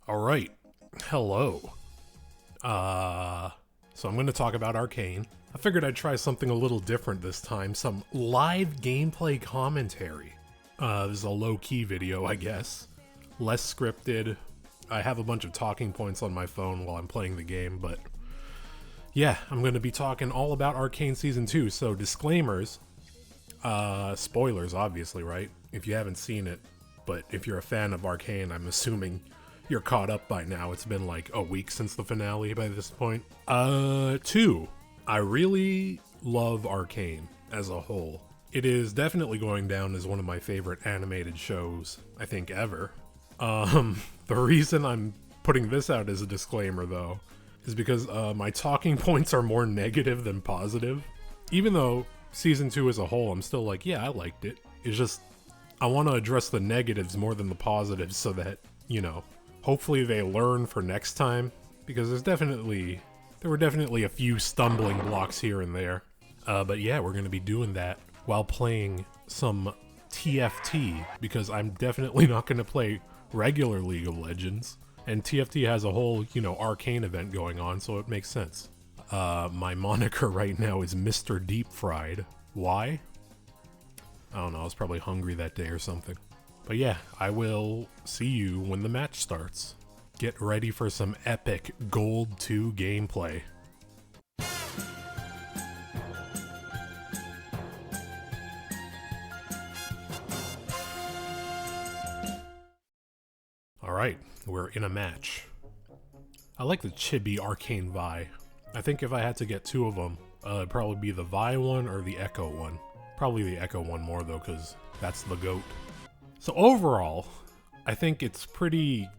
Alright, hello. So I'm going to talk about Arcane. I figured I'd try something a little different this time, some live gameplay commentary. This is a low-key video, I guess. Less scripted. I have a bunch of talking points on my phone while I'm playing the game, but yeah, I'm going to be talking all about Arcane Season 2, so disclaimers. Spoilers, obviously, right? If you haven't seen it, but if you're a fan of Arcane, I'm assuming you're caught up by now. It's been like a week since the finale by this point. 2. I really love Arcane as a whole. It is definitely going down as one of my favorite animated shows, I think, ever. The reason I'm putting this out as a disclaimer, though, is because my talking points are more negative than positive. Even though Season 2 as a whole, I'm still like, yeah, I liked it. It's just, I want to address the negatives more than the positives so that, you know, hopefully they learn for next time, because there were definitely a few stumbling blocks here and there. But yeah, we're going to be doing that while playing some TFT, because I'm definitely not going to play regular League of Legends. And TFT has a whole, you know, Arcane event going on, so it makes sense. My moniker right now is Mr. Deep Fried. Why? I don't know, I was probably hungry that day or something. But yeah, I will see you when the match starts. Get ready for some epic Gold 2 gameplay. Alright, we're in a match. I like the chibi Arcane Vi. I think if I had to get two of them, it'd probably be the Vi one or the Echo one. Probably the Echo one more though, because that's the GOAT. So overall, I think it's pretty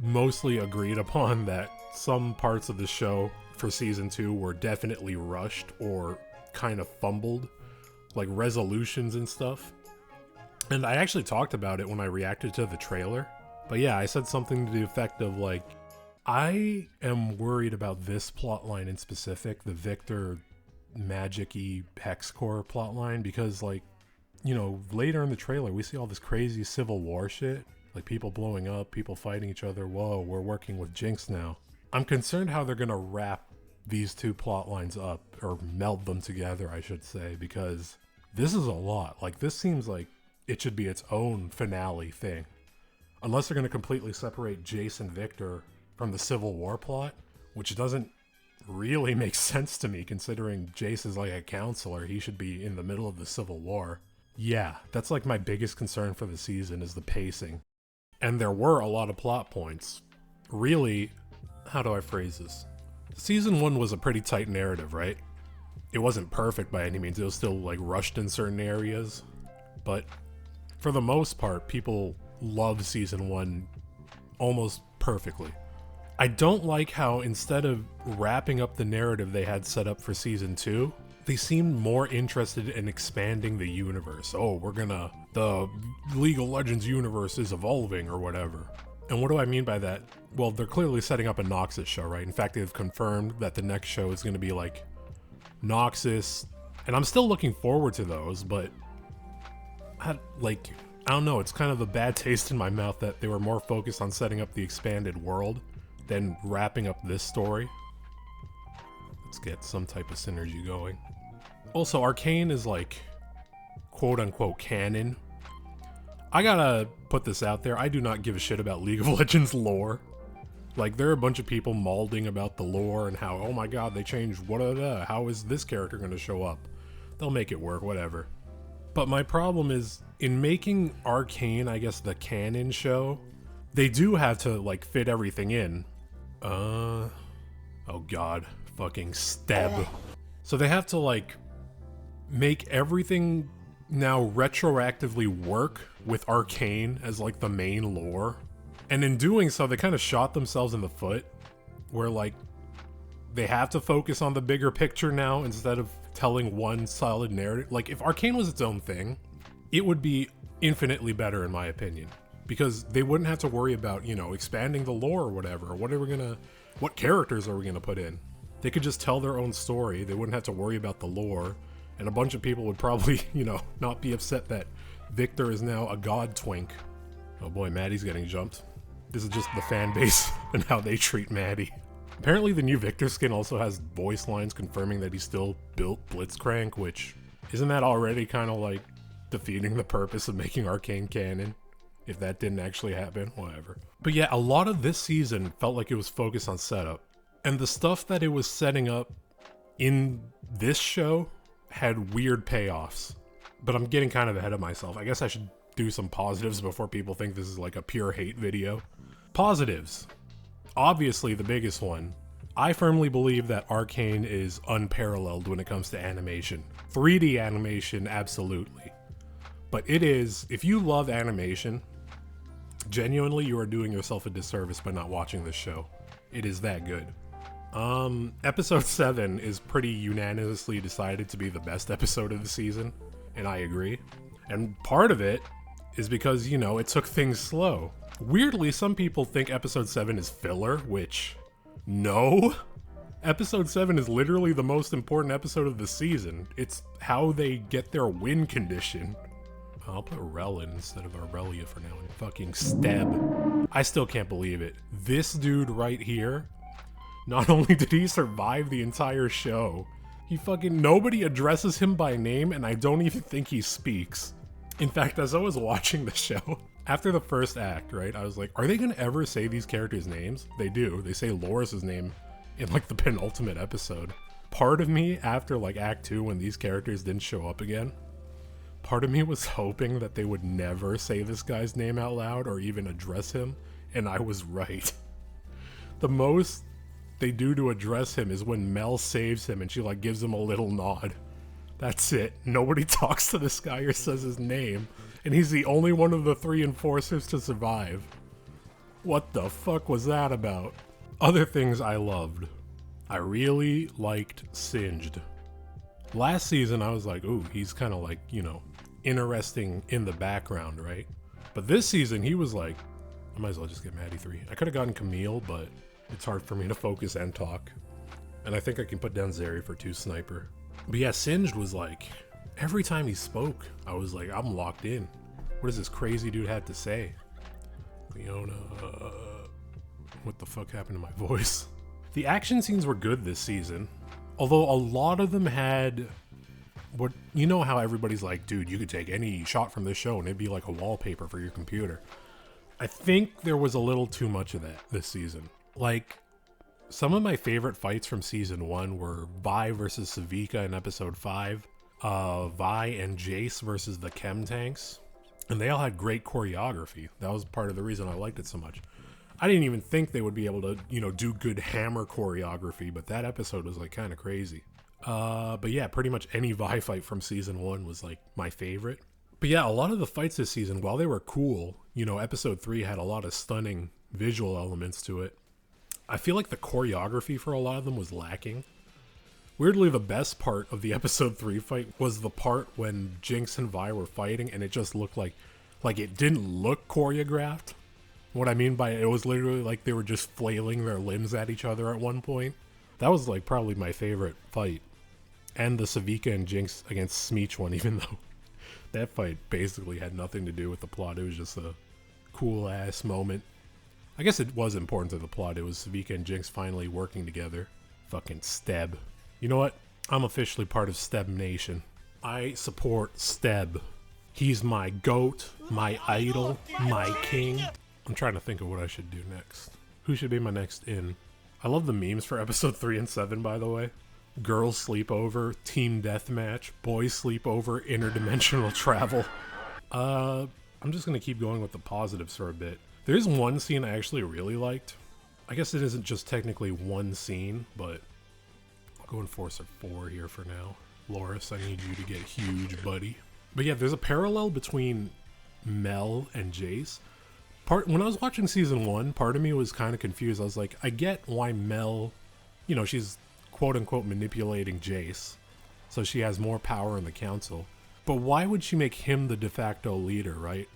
mostly agreed upon that some parts of the show for Season 2 were definitely rushed or kind of fumbled, like resolutions and stuff. And I actually talked about it when I reacted to the trailer. But yeah, I said something to the effect of like, I am worried about this plotline in specific, the Victor magic-y hex core plotline, because like, you know, later in the trailer, we see all this crazy Civil War shit. Like people blowing up, people fighting each other. Whoa, we're working with Jinx now. I'm concerned how they're gonna wrap these two plot lines up, or meld them together, I should say, because this is a lot. Like, this seems like it should be its own finale thing. Unless they're gonna completely separate Jace and Victor from the Civil War plot, which doesn't really make sense to me, considering Jace is like a counselor. He should be in the middle of the Civil War. Yeah, that's like my biggest concern for the season, is the pacing. And there were a lot of plot points. Really, how do I phrase this? Season 1 was a pretty tight narrative, right? It wasn't perfect by any means. It was still like rushed in certain areas. But for the most part, people loved Season 1 almost perfectly. I don't like how instead of wrapping up the narrative they had set up for Season 2, they seemed more interested in expanding the universe. Oh, the League of Legends universe is evolving or whatever. And what do I mean by that? Well, they're clearly setting up a Noxus show, right? In fact, they've confirmed that the next show is going to be like Noxus. And I'm still looking forward to those, but I don't know. It's kind of a bad taste in my mouth that they were more focused on setting up the expanded world than wrapping up this story. Let's get some type of synergy going. Also, Arcane is like, quote-unquote canon. I gotta put this out there, I do not give a shit about League of Legends lore. Like, there are a bunch of people malding about the lore and how, oh my god, they changed how is this character gonna show up? They'll make it work, whatever. But my problem is, in making Arcane, I guess, the canon show, they do have to, like, fit everything in. Oh god. Fucking Steb. So they have to like make everything now retroactively work with Arcane as like the main lore. And in doing so, they kind of shot themselves in the foot, where like they have to focus on the bigger picture now instead of telling one solid narrative. Like, if Arcane was its own thing, it would be infinitely better in my opinion, because they wouldn't have to worry about, you know, expanding the lore or whatever. What characters are we gonna put in? They could just tell their own story. They wouldn't have to worry about the lore. And a bunch of people would probably, you know, not be upset that Victor is now a god twink. Oh boy, Maddie's getting jumped. This is just the fan base and how they treat Maddie. Apparently the new Victor skin also has voice lines confirming that he still built Blitzcrank, which isn't that already kind of like defeating the purpose of making Arcane canon? If that didn't actually happen, whatever. But yeah, a lot of this season felt like it was focused on setup. And the stuff that it was setting up in this show had weird payoffs. But I'm getting kind of ahead of myself. I guess I should do some positives before people think this is like a pure hate video. Positives. Obviously, the biggest one. I firmly believe that Arcane is unparalleled when it comes to animation. 3D animation, absolutely. But it is, if you love animation, genuinely you are doing yourself a disservice by not watching this show. It is that good. Episode 7 is pretty unanimously decided to be the best episode of the season, and I agree. And part of it is because, you know, it took things slow. Weirdly, some people think episode 7 is filler, which, no. Episode 7 is literally the most important episode of the season. It's how they get their win condition. I'll put Relin instead of Aurelia for now. And fucking Steb. I still can't believe it. This dude right here, not only did he survive the entire show, nobody addresses him by name, and I don't even think he speaks. In fact, as I was watching the show, after the first act, right, I was like, are they gonna ever say these characters' names? They do. They say Loris's name in like the penultimate episode. Part of me, after like Act 2, when these characters didn't show up again, part of me was hoping that they would never say this guy's name out loud or even address him, and I was right. The most they do to address him is when Mel saves him and she like gives him a little nod. That's it. Nobody talks to this guy or says his name, and he's the only one of the 3 enforcers to survive. What the fuck was that about? Other things I loved. I really liked Singed. Last season I was like, ooh, he's kind of like, you know, interesting in the background, right? But this season he was like, I might as well just get Maddie 3. I could have gotten Camille, but it's hard for me to focus and talk. And I think I can put down Zeri for 2 sniper. But yeah, Singed was like, every time he spoke, I was like, I'm locked in. What does this crazy dude have to say? Leona, what the fuck happened to my voice? The action scenes were good this season, although a lot of them had what, you know how everybody's like, dude, you could take any shot from this show and it'd be like a wallpaper for your computer. I think there was a little too much of that this season. Like, some of my favorite fights from season 1 were Vi versus Savika in episode 5, Vi and Jace versus the Chem Tanks, and they all had great choreography. That was part of the reason I liked it so much. I didn't even think they would be able to, you know, do good hammer choreography, but that episode was like kind of crazy. But yeah, pretty much any Vi fight from season 1 was like my favorite. But yeah, a lot of the fights this season, while they were cool, you know, episode 3 had a lot of stunning visual elements to it. I feel like the choreography for a lot of them was lacking. Weirdly, the best part of the episode 3 fight was the part when Jinx and Vi were fighting and it just looked like it didn't look choreographed. What I mean by it was literally like they were just flailing their limbs at each other at one point. That was like probably my favorite fight. And the Savika and Jinx against Smeech one, even though that fight basically had nothing to do with the plot. It was just a cool ass moment. I guess it was important to the plot. It was Savika and Jinx finally working together. Fucking Steb. You know what? I'm officially part of Steb Nation. I support Steb. He's my goat, my idol, my king. I'm trying to think of what I should do next. Who should be my next in? I love the memes for episode 3 and 7, by the way. Girls sleepover, team deathmatch, boys sleepover, interdimensional travel. I'm just gonna keep going with the positives for a bit. There's one scene I actually really liked. I guess it isn't just technically one scene, but I'll go Enforcer 4 here for now. Loris, I need you to get huge, buddy. But yeah, there's a parallel between Mel and Jace. When I was watching season 1, part of me was kind of confused. I was like, I get why Mel, you know, she's quote-unquote manipulating Jace, so she has more power in the council. But why would she make him the de facto leader, right?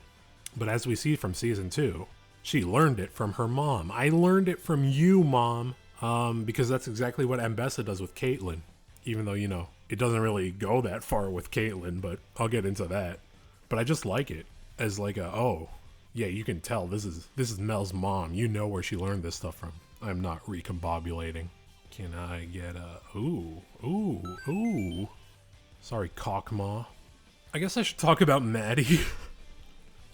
But as we see from season 2, she learned it from her mom. I learned it from you, Mom. Because that's exactly what Ambessa does with Caitlyn. Even though, you know, it doesn't really go that far with Caitlyn, but I'll get into that. But I just like it as like oh, Yeah, you can tell this is Mel's mom. You know where she learned this stuff from. I'm not recombobulating. Can I get a ooh? Sorry, cockmaw. I guess I should talk about Maddie.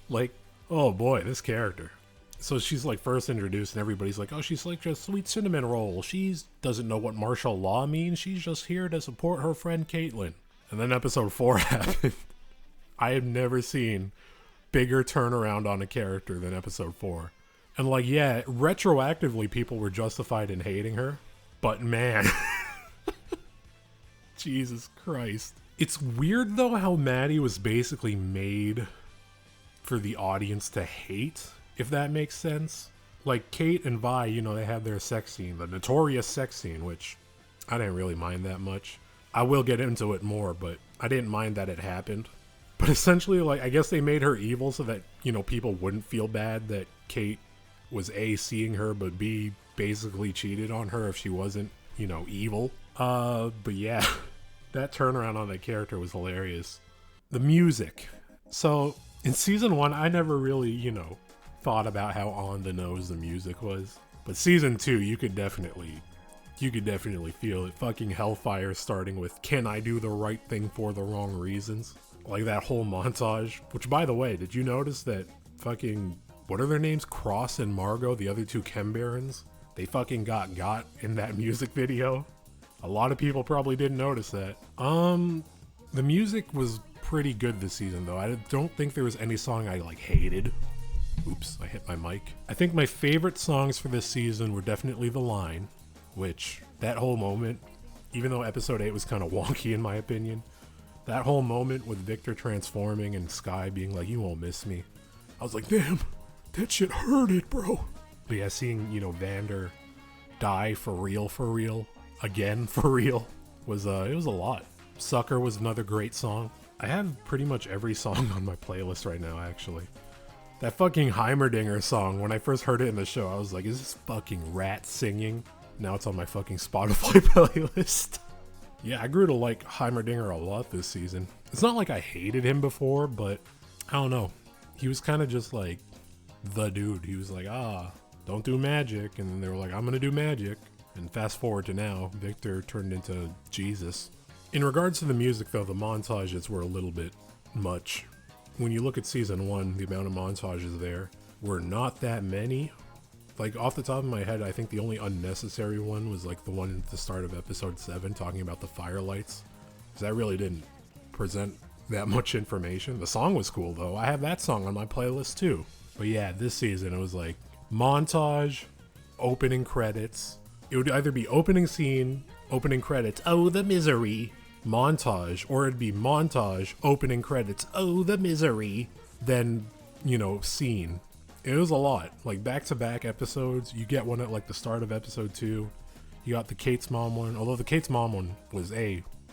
Like, oh boy, this character. So she's like first introduced and everybody's like, oh, she's like a sweet cinnamon roll. She doesn't know what martial law means. She's just here to support her friend Caitlin. And then episode 4 happened. I have never seen bigger turnaround on a character than episode 4. And like, yeah, retroactively people were justified in hating her. But man, Jesus Christ. It's weird though how Maddie was basically made for the audience to hate, if that makes sense. Like Kate and Vi, you know, they had their sex scene, the notorious sex scene, which I didn't really mind that much. I will get into it more, but I didn't mind that it happened. But essentially, like, I guess they made her evil so that, you know, people wouldn't feel bad that Kate was A, seeing her, but B, basically cheated on her if she wasn't, you know, evil. But yeah, that turnaround on that character was hilarious. The music. So in season 1, I never really, you know, thought about how on the nose the music was. But season 2, you could definitely feel it. Fucking Hellfire starting with, can I do the right thing for the wrong reasons? Like that whole montage. Which, by the way, did you notice that fucking, what are their names? Cross and Margot, the other two Chem Barons? They fucking got in that music video. A lot of people probably didn't notice that. The music was pretty good this season, though. I don't think there was any song I, like, hated. Oops, I hit my mic. I think my favorite songs for this season were definitely The Line, which, that whole moment, even though episode 8 was kind of wonky in my opinion, that whole moment with Victor transforming and Sky being like, you won't miss me. I was like, damn, that shit hurted, bro. But yeah, seeing, you know, Vander die for real, again for real, was, it was a lot. Sucker was another great song. I have pretty much every song on my playlist right now, actually. That fucking Heimerdinger song, when I first heard it in the show, I was like, is this fucking rat singing? Now it's on my fucking Spotify playlist. Yeah, I grew to like Heimerdinger a lot this season. It's not like I hated him before, but I don't know. He was kind of just like the dude. He was like, don't do magic. And then they were like, I'm going to do magic. And fast forward to now, Victor turned into Jesus. In regards to the music, though, the montages were a little bit much. When you look at season 1, the amount of montages there were not that many. Like, off the top of my head, I think the only unnecessary one was, like, the one at the start of episode 7 talking about the firelights. Because that really didn't present that much information. The song was cool, though. I have that song on my playlist, too. But yeah, this season, it was, like, montage, opening credits. It would either be opening scene, opening credits, oh, the misery, montage, or it'd be montage, opening credits, oh, the misery, then, you know, scene. It was a lot, like back-to-back episodes. You get one at like the start of episode 2. You got the Kate's mom one, although the Kate's mom one was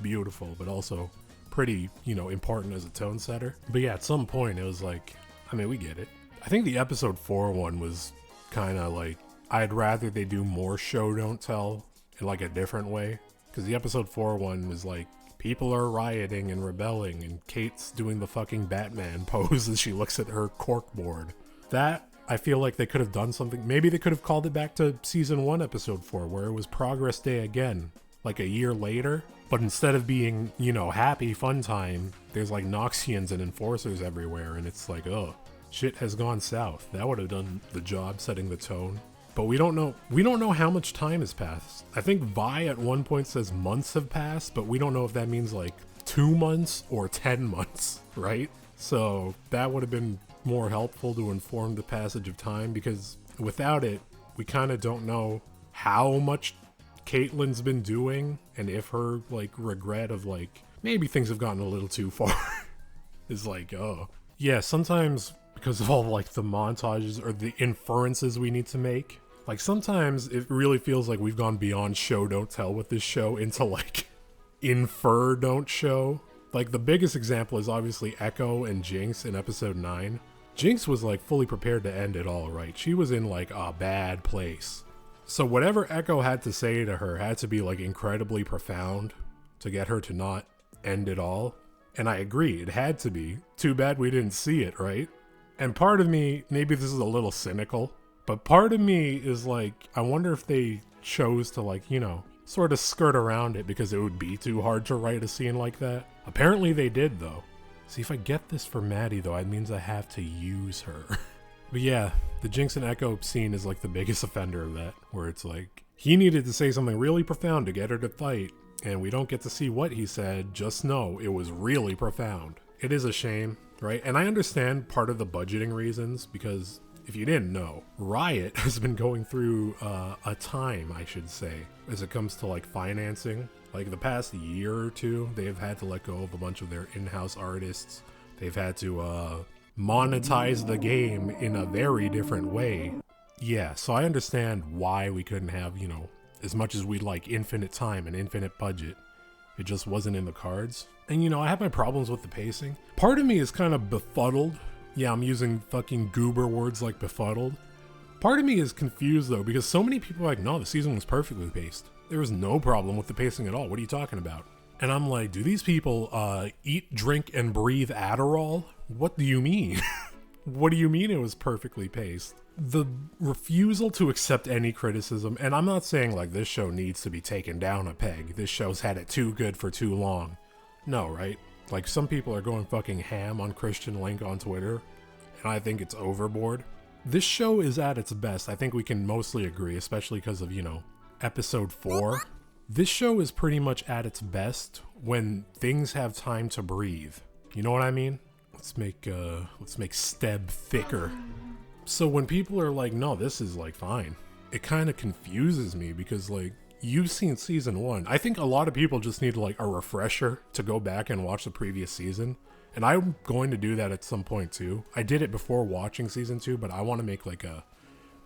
beautiful, but also pretty, you know, important as a tone setter. But yeah, at some point it was like, I mean, we get it. I think the episode 4 one was kind of like, I'd rather they do more show don't tell in like a different way. Because the episode 4 one was like, people are rioting and rebelling, and Kate's doing the fucking Batman pose as she looks at her corkboard. That, I feel like they could have done something. Maybe they could have called it back to season 1, episode 4, where it was Progress Day again, like a year later. But instead of being, you know, happy, fun time, there's like Noxians and Enforcers everywhere, and it's like, oh, shit has gone south. That would have done the job setting the tone. But we don't know how much time has passed. I think Vi at one point says months have passed, but we don't know if that means like 2 months or 10 months, right? So that would have been more helpful to inform the passage of time, because without it, we kind of don't know how much Caitlin's been doing, and if her like regret of like maybe things have gotten a little too far is like, oh yeah, sometimes because of all like the montages or the inferences we need to make, like sometimes it really feels like we've gone beyond show don't tell with this show into like infer don't show. Like the biggest example is obviously Echo and Jinx in episode 9. Jinx was like fully prepared to end it all, right? She was in like a bad place. So whatever Echo had to say to her had to be like incredibly profound to get her to not end it all. And I agree, it had to be. Too bad we didn't see it, right? And part of me, maybe this is a little cynical, but part of me is like, I wonder if they chose to like, you know, sort of skirt around it because it would be too hard to write a scene like that. Apparently they did though. See, if I get this for Maddie though, it means I have to use her. But yeah, the Jinx and Echo scene is like the biggest offender of that, where it's like, he needed to say something really profound to get her to fight, and we don't get to see what he said, just know it was really profound. It is a shame, right? And I understand part of the budgeting reasons, because if you didn't know, Riot has been going through a time, I should say, as it comes to like financing. Like the past year or two, they have had to let go of a bunch of their in-house artists. They've had to monetize the game in a very different way. Yeah, so I understand why we couldn't have, you know, as much as we'd like infinite time and infinite budget. It just wasn't in the cards. And you know, I have my problems with the pacing. Part of me is kind of befuddled. Yeah, I'm using fucking goober words like befuddled. Part of me is confused though, because so many people are like, no, the season was perfectly paced. There was no problem with the pacing at all. What are you talking about? And I'm like, do these people eat, drink, and breathe Adderall? What do you mean? What do you mean it was perfectly paced? The refusal to accept any criticism, and I'm not saying like this show needs to be taken down a peg. This show's had it too good for too long. No, right? Like some people are going fucking ham on Christian Link on Twitter, and I think it's overboard. This show is at its best. I think we can mostly agree, especially because of, you know, episode 4. This show is pretty much at its best when things have time to breathe. You know what I mean? Let's make Steb thicker. So when people are like, no, this is like fine, it kind of confuses me because like you've seen season 1. I think a lot of people just need like a refresher to go back and watch the previous season. And I'm going to do that at some point too. I did it before watching season 2, but I want to make like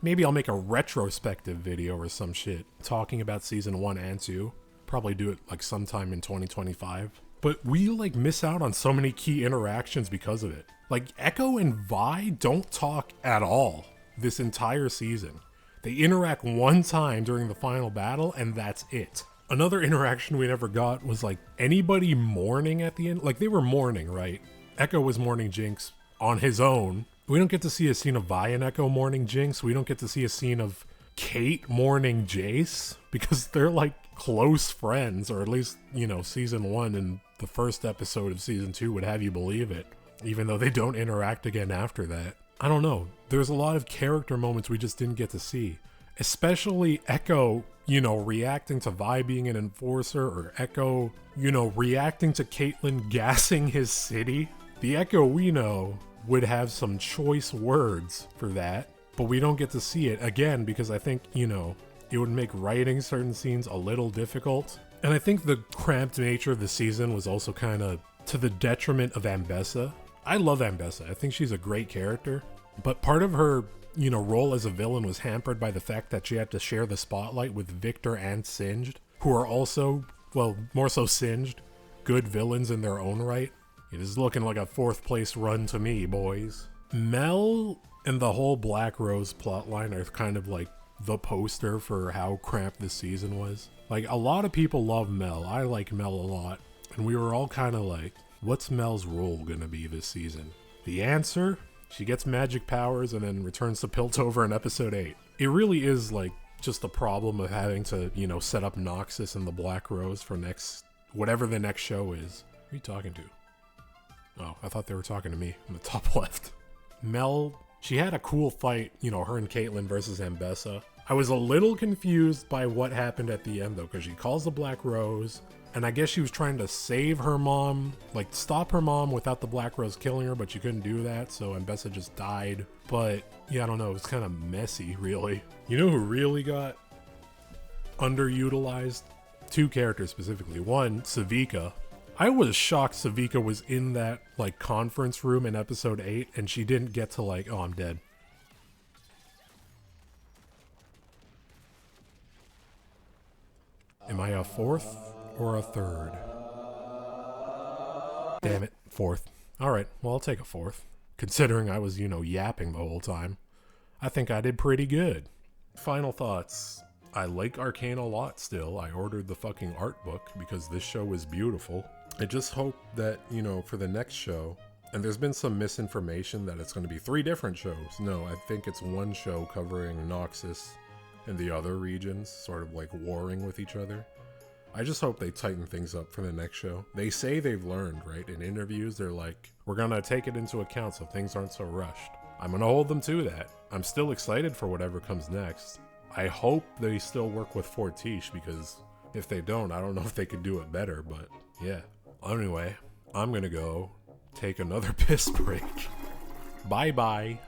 maybe I'll make a retrospective video or some shit talking about season 1 and 2. Probably do it like sometime in 2025. But we like miss out on so many key interactions because of it. Like Echo and Vi don't talk at all this entire season. They interact one time during the final battle and that's it. Another interaction we never got was like anybody mourning at the end. Like they were mourning, right? Echo was mourning Jinx on his own. We don't get to see a scene of Vi and Echo mourning Jinx. We don't get to see a scene of Kate mourning Jace because they're like close friends, or at least, you know, season 1 and the first episode of season 2 would have you believe it, even though they don't interact again after that. I don't know. There's a lot of character moments we just didn't get to see, especially Echo, you know, reacting to Vi being an enforcer, or Echo, you know, reacting to Caitlyn gassing his city. The Echo we know would have some choice words for that, but we don't get to see it again because I think, you know, it would make writing certain scenes a little difficult. And I think the cramped nature of the season was also kind of to the detriment of Ambessa. I love Ambessa. I think she's a great character, but part of her, you know, role as a villain was hampered by the fact that she had to share the spotlight with Victor and Singed, who are also, well, more so Singed, good villains in their own right. It is looking like a 4th place run to me, boys. Mel and the whole Black Rose plotline are kind of like the poster for how cramped this season was. Like, a lot of people love Mel. I like Mel a lot. And we were all kind of like, what's Mel's role gonna be this season? The answer? She gets magic powers and then returns to Piltover in episode 8. It really is like just the problem of having to, you know, set up Noxus and the Black Rose for whatever the next show is. Who are you talking to? Oh, I thought they were talking to me in the top left. Mel, she had a cool fight, you know, her and Caitlyn versus Ambessa. I was a little confused by what happened at the end though, because she calls the Black Rose, and I guess she was trying to save her mom, like stop her mom without the Black Rose killing her, but she couldn't do that, so Ambessa just died. But yeah, I don't know, it was kind of messy, really. You know who really got underutilized? 2 characters specifically. One, Savika. I was shocked Savika was in that like conference room in episode 8 and she didn't get to like, oh, I'm dead. Am I a 4th or a 3rd? Damn it, 4th. Alright, well, I'll take a 4th. Considering I was, you know, yapping the whole time. I think I did pretty good. Final thoughts. I like Arcane a lot still. I ordered the fucking art book because this show is beautiful. I just hope that, you know, for the next show, And there's been some misinformation that it's going to be 3 different shows. No, I think it's one show covering Noxus and the other regions, sort of like warring with each other. I just hope they tighten things up for the next show. They say they've learned, right? In interviews, they're like, we're going to take it into account so things aren't so rushed. I'm going to hold them to that. I'm still excited for whatever comes next. I hope they still work with Fortiche, because if they don't, I don't know if they could do it better, but yeah. Anyway, I'm going to go take another piss break. Bye-bye.